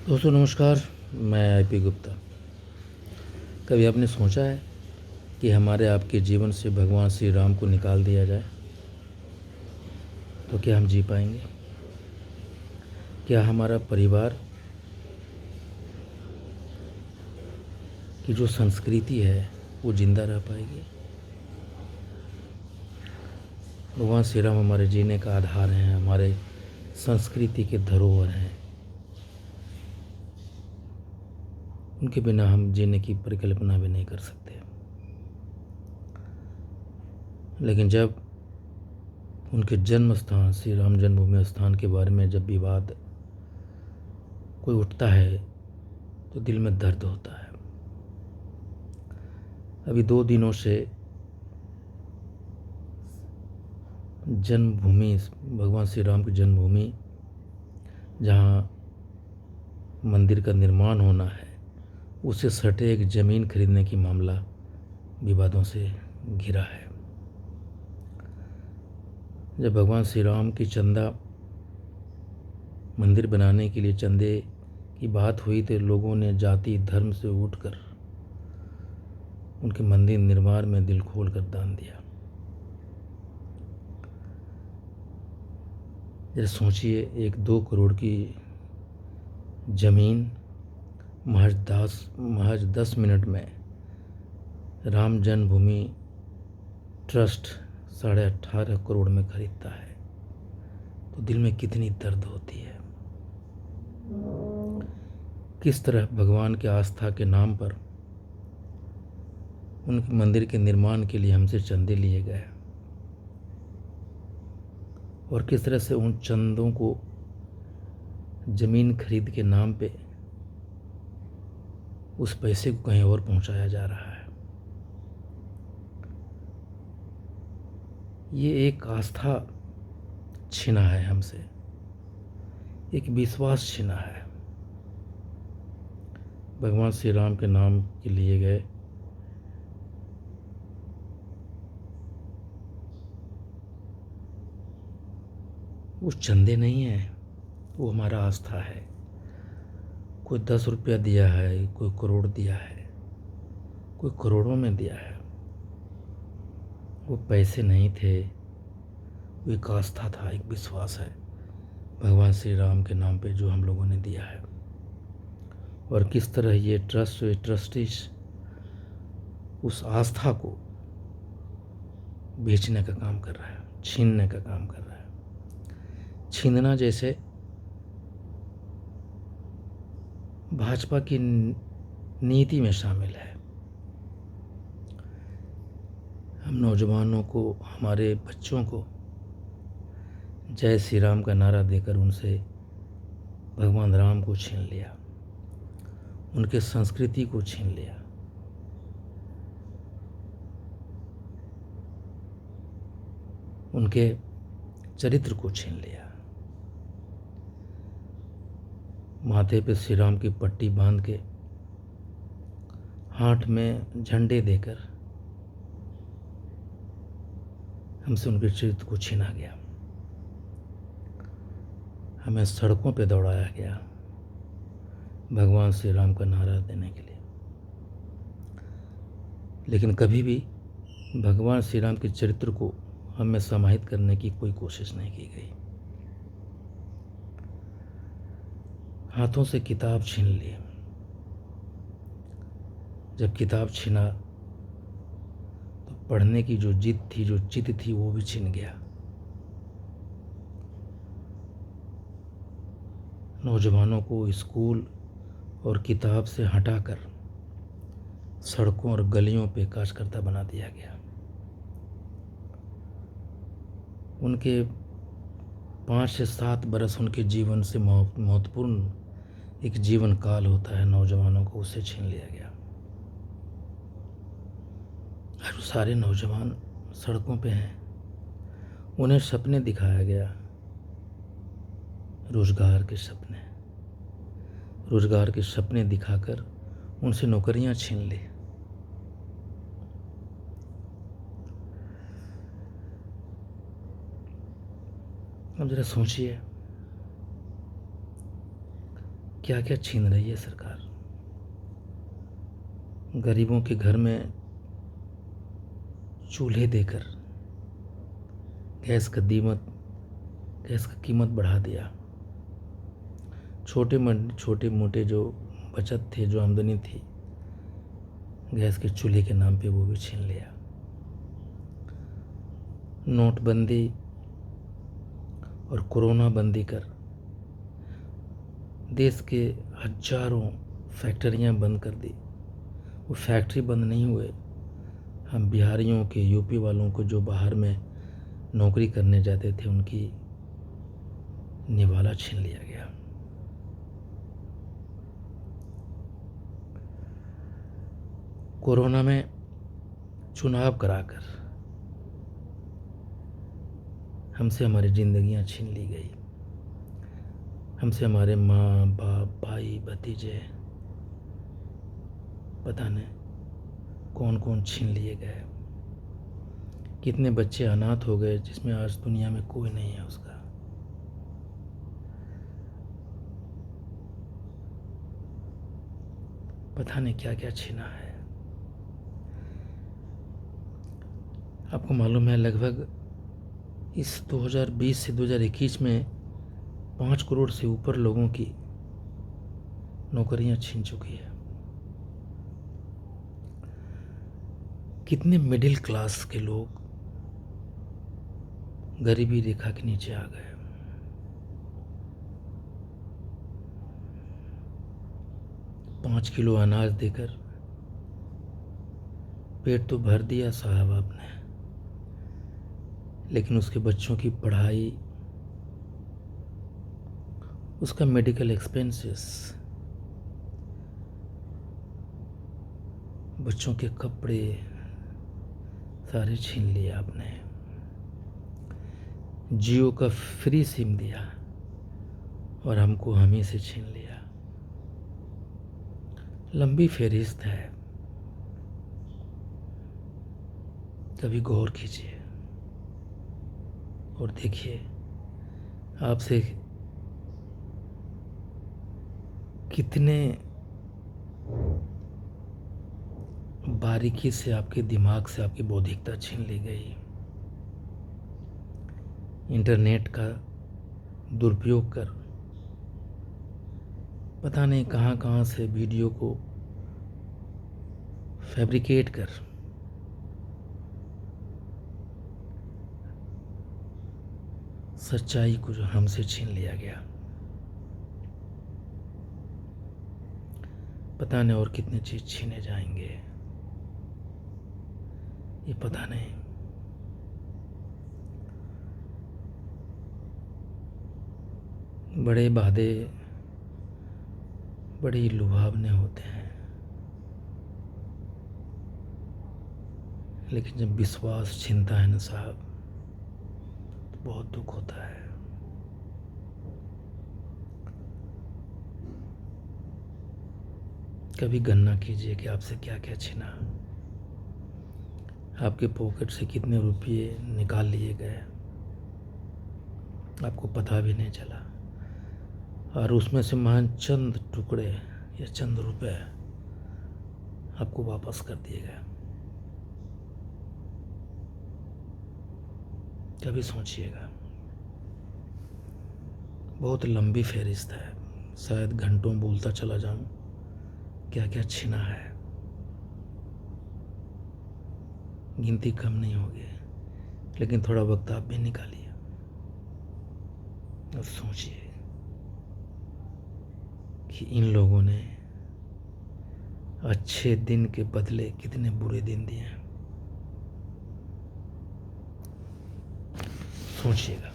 दोस्तों नमस्कार। मैं आईपी गुप्ता। कभी आपने सोचा है कि हमारे आपके जीवन से भगवान श्री राम को निकाल दिया जाए तो क्या हम जी पाएंगे? क्या हमारा परिवार की जो संस्कृति है वो जिंदा रह पाएगी? भगवान श्री राम हमारे जीने का आधार हैं, हमारे संस्कृति के धरोहर हैं। उनके बिना हम जीने की परिकल्पना भी नहीं कर सकते। लेकिन जब उनके जन्म स्थान श्री राम जन्मभूमि स्थान के बारे में जब विवाद कोई उठता है तो दिल में दर्द होता है। अभी 2 दिनों से जन्मभूमि, भगवान श्री राम की जन्मभूमि जहाँ मंदिर का निर्माण होना है, उससे सटे एक ज़मीन खरीदने की मामला विवादों से घिरा है। जब भगवान श्री राम की चंदा मंदिर बनाने के लिए चंदे की बात हुई तो लोगों ने जाति धर्म से उठकर उनके मंदिर निर्माण में दिल खोल कर दान दिया। जरा सोचिए, 1-2 करोड़ की ज़मीन महज 10 मिनट में राम जन्मभूमि ट्रस्ट 18.5 करोड़ में खरीदता है तो दिल में कितनी दर्द होती है। किस तरह भगवान की आस्था के नाम पर उनके मंदिर के निर्माण के लिए हमसे चंदे लिए गए और किस तरह से उन चंदों को ज़मीन खरीद के नाम पे उस पैसे को कहीं और पहुंचाया जा रहा है। ये एक आस्था छीना है हमसे, एक विश्वास छीना है। भगवान श्री राम के नाम के लिए गए वो चंदे नहीं हैं, वो हमारा आस्था है। कोई 10 रुपया दिया है, कोई करोड़ दिया है, कोई करोड़ों में दिया है। वो पैसे नहीं थे, वो एक आस्था था, एक विश्वास है भगवान श्री राम के नाम पे जो हम लोगों ने दिया है। और किस तरह ये ट्रस्टीज उस आस्था को बेचने का काम कर रहा है, छीनने का काम कर रहा है। छीनना जैसे भाजपा की नीति में शामिल है। हम नौजवानों को, हमारे बच्चों को जय श्री राम का नारा देकर उनसे भगवान राम को छीन लिया, उनके संस्कृति को छीन लिया। उनके चरित्र को छीन लिया। माथे पे श्री राम की पट्टी बांध के, हाथ में झंडे देकर हमसे उनके चरित्र को छीना गया। हमें सड़कों पे दौड़ाया गया भगवान श्री राम का नारा देने के लिए। लेकिन कभी भी भगवान श्री राम के चरित्र को हमें समाहित करने की कोई कोशिश नहीं की गई। हाथों से किताब छीन ली। जब किताब छीना तो पढ़ने की जो जिद थी, जो चित थी, वो भी छीन गया। नौजवानों को स्कूल और किताब से हटाकर सड़कों और गलियों पे कार्यकर्ता बना दिया गया। उनके 5 से 7 बरस उनके जीवन से महत्वपूर्ण एक जीवन काल होता है, नौजवानों को उससे छीन लिया गया। और सारे नौजवान सड़कों पे हैं। उन्हें सपने दिखाया गया, रोजगार के सपने दिखाकर उनसे नौकरियां छीन ली। अब जरा सोचिए, क्या क्या छीन रही है सरकार। गरीबों के घर में चूल्हे देकर गैस का कीमत बढ़ा दिया। छोटे मोटे जो बचत थे, जो आमदनी थी, गैस के चूल्हे के नाम पे वो भी छीन लिया। नोटबंदी और कोरोना बंदी कर देश के हजारों फैक्ट्रियां बंद कर दी। वो फैक्ट्री बंद नहीं हुए, हम बिहारियों के, यूपी वालों को जो बाहर में नौकरी करने जाते थे, उनकी निवाला छीन लिया गया। कोरोना में चुनाव कराकर हमसे हमारी जिंदगियां छीन ली गई। हमसे हमारे माँ बाप, भाई भतीजे, पता नहीं कौन कौन छीन लिए गए। कितने बच्चे अनाथ हो गए जिसमें आज दुनिया में कोई नहीं है उसका। पता नहीं क्या क्या छीना है। आपको मालूम है, लगभग इस 2020 से 2021 में 5 करोड़ से ऊपर लोगों की नौकरियां छीन चुकी है। कितने मिडिल क्लास के लोग गरीबी रेखा के नीचे आ गए। पाँच किलो अनाज देकर पेट तो भर दिया साहब आपने, लेकिन उसके बच्चों की पढ़ाई, उसका मेडिकल एक्सपेंसेस, बच्चों के कपड़े सारे छीन लिए आपने। जियो का फ्री सिम दिया और हमको हम ही से छीन लिया। लंबी फहरिस्त है, कभी गौर कीजिए और देखिए आपसे कितने बारीकी से, आपके दिमाग से आपकी बौद्धिकता छीन ली गई। इंटरनेट का दुरुपयोग कर पता नहीं कहाँ कहाँ से वीडियो को फैब्रिकेट कर सच्चाई को जो हमसे छीन लिया गया। पता नहीं और कितनी चीज छीने जाएंगे, ये पता नहीं। बड़े वादे बड़े ही लुभावने होते हैं, लेकिन जब विश्वास छीनता है ना साहब, तो बहुत दुख होता है। कभी गणना कीजिए कि आपसे क्या क्या छीना, आपके पॉकेट से कितने रुपये निकाल लिए गए, आपको पता भी नहीं चला, और उसमें से महान चंद टुकड़े या चंद रुपए आपको वापस कर दिए गए। कभी सोचिएगा। बहुत लंबी फहरिस्त है, शायद घंटों बोलता चला जाऊं क्या क्या छीना है, गिनती कम नहीं होगी। लेकिन थोड़ा वक्त आप भी निकालिए और सोचिए कि इन लोगों ने अच्छे दिन के बदले कितने बुरे दिन दिए हैं। सोचिएगा।